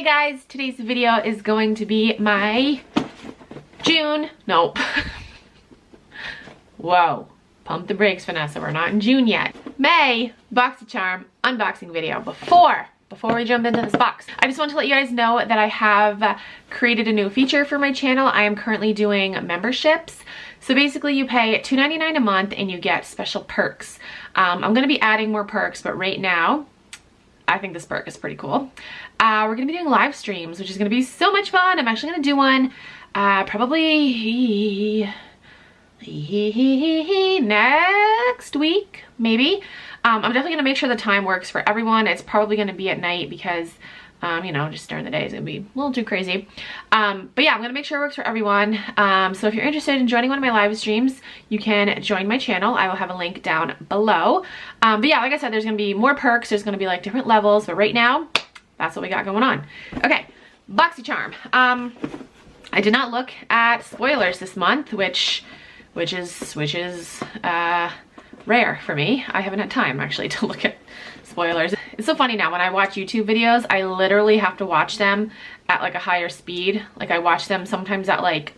guys, today's video is going to be my June, nope. Whoa, pump the brakes, Vanessa, we're not in June yet. May Boxycharm unboxing video. Before we jump into this box, I just want to let you guys know that I have created a new feature for my channel. I am currently doing memberships. So basically you pay $2.99 a month and you get special perks. I'm going to be adding more perks, but right now, I think this perk is pretty cool. We're going to be doing live streams, which is going to be so much fun. I'm actually going to do one probably next week, maybe. I'm definitely going to make sure the time works for everyone. It's probably going to be at night because, you know, just during the day is going to be a little too crazy. But yeah, I'm going to make sure it works for everyone. So if you're interested in joining one of my live streams, you can join my channel. I will have a link down below. But yeah, like I said, there's going to be more perks. There's going to be like different levels, but right now, that's what we got going on. Okay, Boxycharm. I did not look at spoilers this month, which is rare for me. I haven't had time actually to look at spoilers. It's so funny now when I watch YouTube videos, I literally have to watch them at like a higher speed. Like I watch them sometimes at like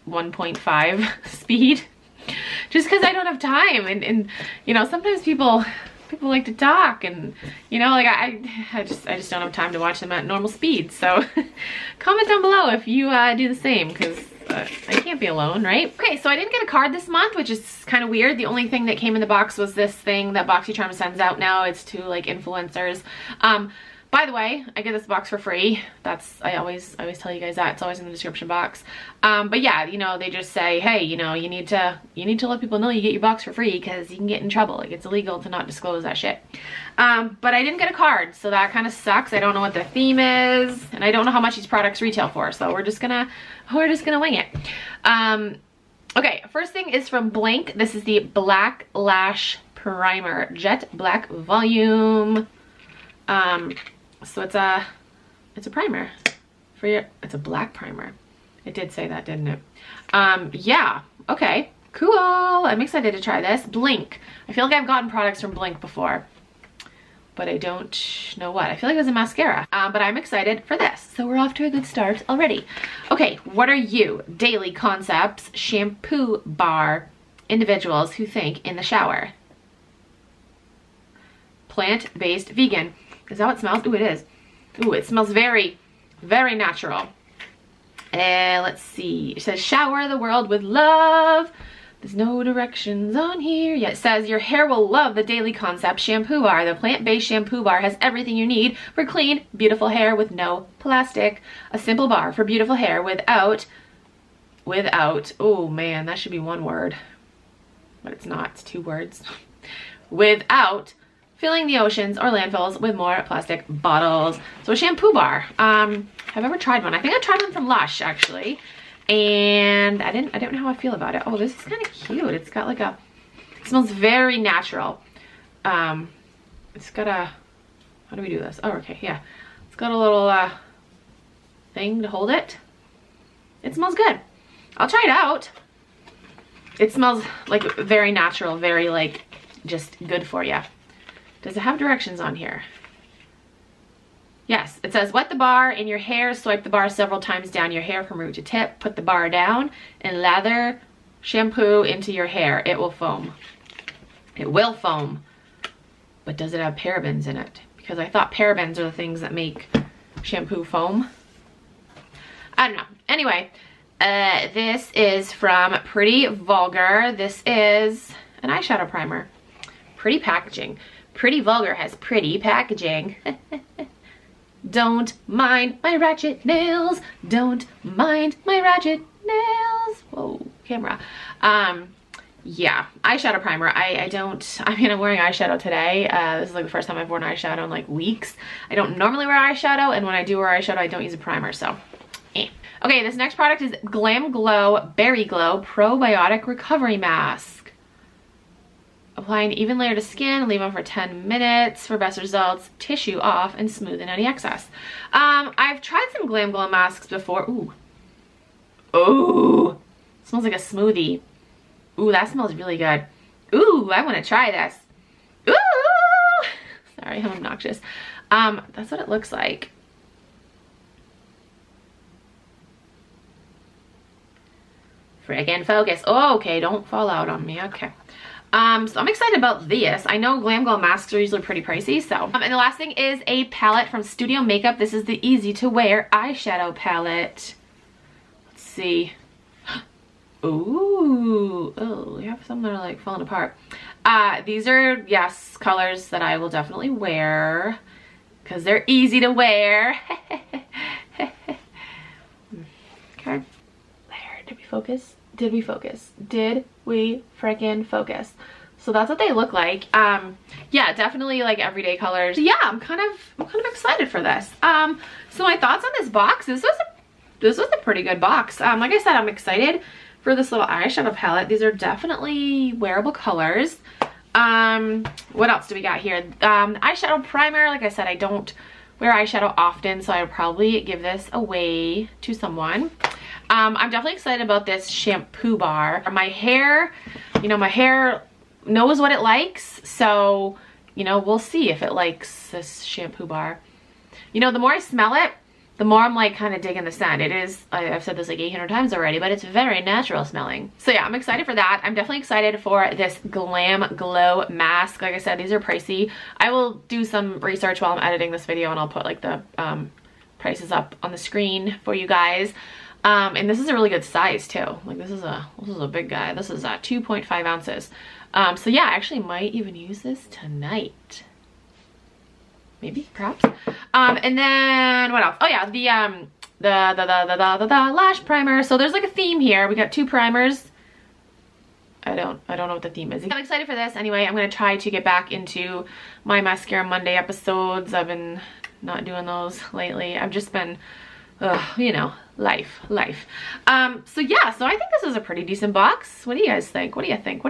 1.5 speed just because I don't have time. And you know, sometimes people like to talk and you know, like I just don't have time to watch them at normal speed. So comment down below if you do the same, because I can't be alone, right? Okay, so I didn't get a card this month, which is kind of weird. The only thing that came in the box was this thing that Boxycharm sends out now. It's to like influencers. By the way, I get this box for free. I always tell you guys that. It's always in the description box. But yeah, you know, they just say, hey, you know, you need to let people know you get your box for free because you can get in trouble. Like it's illegal to not disclose that shit. But I didn't get a card, so that kind of sucks. I don't know what the theme is, and I don't know how much these products retail for, so we're just gonna wing it. Okay, first thing is from Blink. This is the Black Lash Primer, Jet Black Volume. So it's a primer for your, it's a black primer. It did say that, didn't it? Yeah, okay, cool. I'm excited to try this. Blink. I feel like I've gotten products from Blink before, but I don't know what. I feel like it was a mascara, but I'm excited for this. So we're off to a good start already. Okay, what are you? Daily Concepts Shampoo Bar. Individuals who think in the shower. Plant-based vegan. Is that what it smells? Ooh, it is. Ooh, it smells very, very natural. Let's see. It says, shower the world with love. There's no directions on here. Yeah, it says, your hair will love the Daily Concept Shampoo Bar. The plant-based shampoo bar has everything you need for clean, beautiful hair with no plastic. A simple bar for beautiful hair without, oh man, that should be one word. But it's not, it's two words. Without filling the oceans or landfills with more plastic bottles. So a shampoo bar. Have I ever tried one? I think I tried one from Lush actually, and I don't know how I feel about it. Oh, this is kind of cute. It's got like it smells very natural. It's got a, how do we do this? Oh, okay, yeah. It's got a little thing to hold it. It smells good. I'll try it out. It smells like very natural, very like just good for you. Does it have directions on here? Yes, it says wet the bar in your hair, swipe the bar several times down your hair from root to tip, put the bar down, and lather shampoo into your hair. It will foam. It will foam. But does it have parabens in it? Because I thought parabens are the things that make shampoo foam. I don't know. Anyway, this is from Pretty Vulgar. This is an eyeshadow primer. Pretty packaging. Pretty Vulgar has pretty packaging. Don't mind my ratchet nails. Don't mind my ratchet nails. Whoa, camera. Yeah, eyeshadow primer. I mean, I'm wearing eyeshadow today. This is like the first time I've worn eyeshadow in like weeks. I don't normally wear eyeshadow, and when I do wear eyeshadow, I don't use a primer, so Okay, this next product is Glam Glow Berry Glow Probiotic Recovery Mask. Apply an even layer to skin, leave on for 10 minutes for best results. Tissue off and smoothen any excess. I've tried some Glam Glow masks before. Ooh. Ooh. Smells like a smoothie. Ooh, that smells really good. Ooh, I want to try this. Ooh. Sorry, I'm obnoxious. That's what it looks like. Friggin' focus. Oh, okay, don't fall out on me. Okay. So I'm excited about this. I know Glam Glow masks are usually pretty pricey, so. And the last thing is a palette from Studio Makeup. This is the Easy to Wear eyeshadow palette. Let's see. Ooh, oh, we have some that are like falling apart. These are, yes, colors that I will definitely wear because they're easy to wear. Okay. There, did we focus? Did we focus? Did we freaking focus? So that's what they look like. Yeah, definitely like everyday colors. So yeah, I'm kind of excited for this. So my thoughts on this box, this was a pretty good box. Like I said, I'm excited for this little eyeshadow palette. These are definitely wearable colors. What else do we got here? Eyeshadow primer. Like I said, I don't wear eyeshadow often, so I would probably give this away to someone. I'm definitely excited about this shampoo bar. My hair, you know, my hair knows what it likes, so, you know, we'll see if it likes this shampoo bar. You know, the more I smell it, the more I'm like kind of digging the scent. It is, I've said this like 800 times already, but it's very natural smelling. So yeah, I'm excited for that. I'm definitely excited for this Glam Glow mask. Like I said, these are pricey. I will do some research while I'm editing this video and I'll put like the prices up on the screen for you guys. And this is a really good size too. Like this is a big guy. This is 2.5 ounces. So yeah, I actually might even use this tonight. Maybe, perhaps. And then what else? Oh yeah, the lash primer. So there's like a theme here. We got two primers. I don't know what the theme is. I'm excited for this. Anyway, I'm gonna try to get back into my Mascara Monday episodes. I've been not doing those lately. I've just been, you know, life. So yeah, so I think this is a pretty decent box. What do you guys think? What do you think?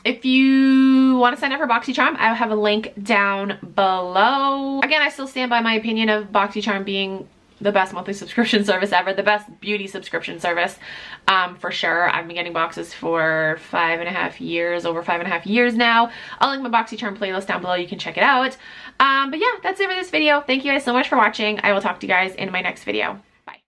If you want to sign up for Boxycharm, I have a link down below. Again, I still stand by my opinion of Boxycharm being the best monthly subscription service ever, the best beauty subscription service, for sure. I've been getting boxes for 5.5 years, over 5.5 years now. I'll link my Boxycharm playlist down below. You can check it out. But yeah, that's it for this video. Thank you guys so much for watching. I will talk to you guys in my next video.